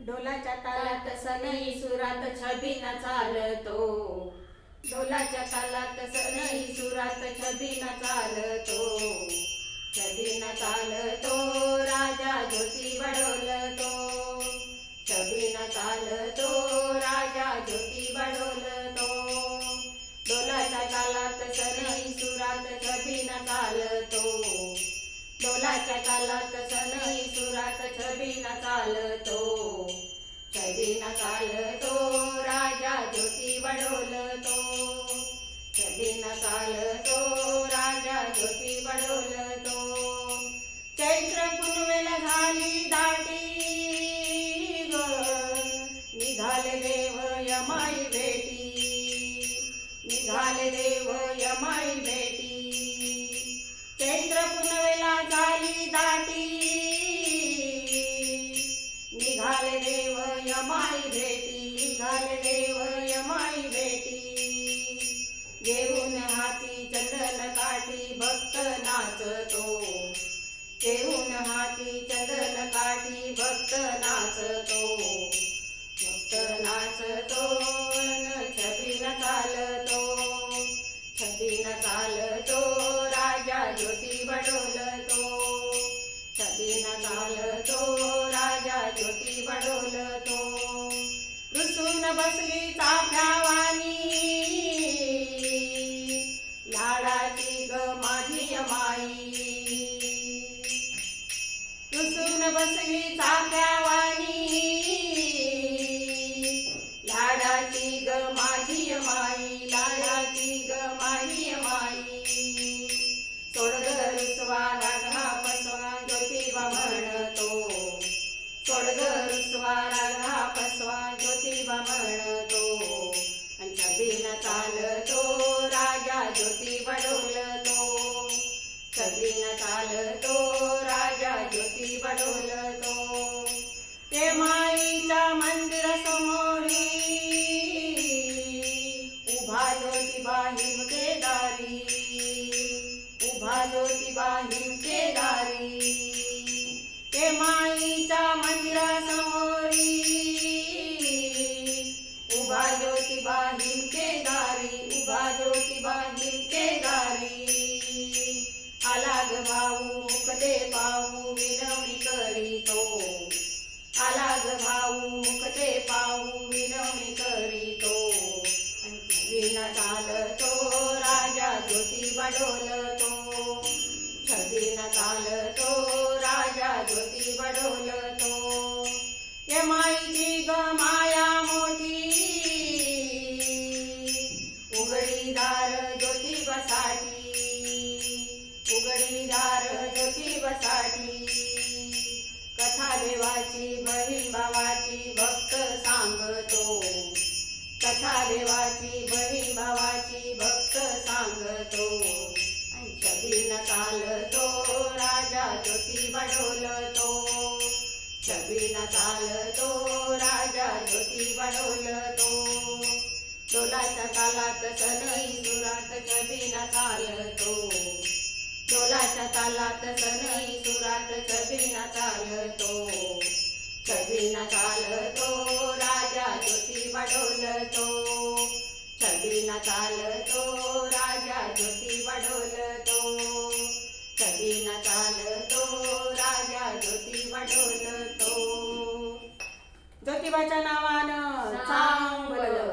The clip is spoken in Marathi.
ढोलाच्या तालात सनई सुरात छबिना चालतो, ढोलाच्या तालात सनई सुरात छबिना चालतो, छबिना चालतो राजा ज्योती बडोलतो, छबिना चालतो राजा ज्योती बडोलतो, ढोलाच्या तालात सनई सुरात छबिना चालतो, ढोलाच्या तालात सनई सुरात छबिना चालतो, छबिना चालतो राजा ज्योती बडोलतो, छबिना चालतो राजा ज्योती बडोलतो, चैत्र पुनवेला झाली दाटी ग, निघाले देव यमाई भेटी, निघाले देव यमाई भेटी, चैत्र पुनवेला झाली दाटी, निघाले देव यमाई भेटी, निघाले देव यमाई भेटी, घेऊन हाती चंदन काठी भक्त नाचतो, घेऊन हाती चंदन काठी भक्त नाचतो, भक्त नाचतो छबिना चालतो, छबिना चालतो राजा ज्योती बडोलतो, छबिना चालतो राजा ज्योती बडोलतो, रुसून बसली चाफ्यावानी लाडाची ग माझी यमाई, रुसून बसली चाफ्यावानी लाडाची ग माझी यमाई, लाडाची ग माझी यमाई, सोड ग रुसवा राघा फसवा ज्योतिबा म्हणतो, सोड ग रुसवा राघा फसवा ज्योतिबा म्हणतो, छबिना चालतो राजा ज्योती बडोलतो, छबिना चालतो राजा ज्योती बडोलतो, ते माईच्या मंदिर समोरी उभा ज्योतिबा हिमके दारी, उभा ज्योतिबा हिमके दारी, ते माईच्या मंदिरा समोरी उभा ज्योतिबा हिमके दारी, उभा ज्योतिबा हिमके दारी, आला ग भाऊ मुकते पाहू विनवणी करीतो, आला ग भाऊ मुकते पाहू विनवणी करीतो, छबिना चालतो राजा ज्योती बडोलतो, छबिना चालतो राजा ज्योती बडोलतो, ये माईची ग माया मोठी उघडीदार ज्योतिबासाठी, उघडीदार ज्योतिबासाठी, कथा देवाची बहीण भावाची भक्त सांगतो, कथा देवाची बहीण भावाची भक्त सांगतो, छबिना चालतो राजा ज्योती बडोलतो, छबिना चालतो राजा ज्योती बडोलतो, ढोलाच्या तालात सनई सुरात छबिना चालतो, ढोलाच्या तालात सनई सुरात छबिना चालतो, छबिना चालतो राजा ज्योती बडोलतो, छबिना चालतो राजा ज्योती बडोलतो, छबिना चालतो राजा ज्योती बडोलतो, ज्योतिबाच्या नावानं चांगलं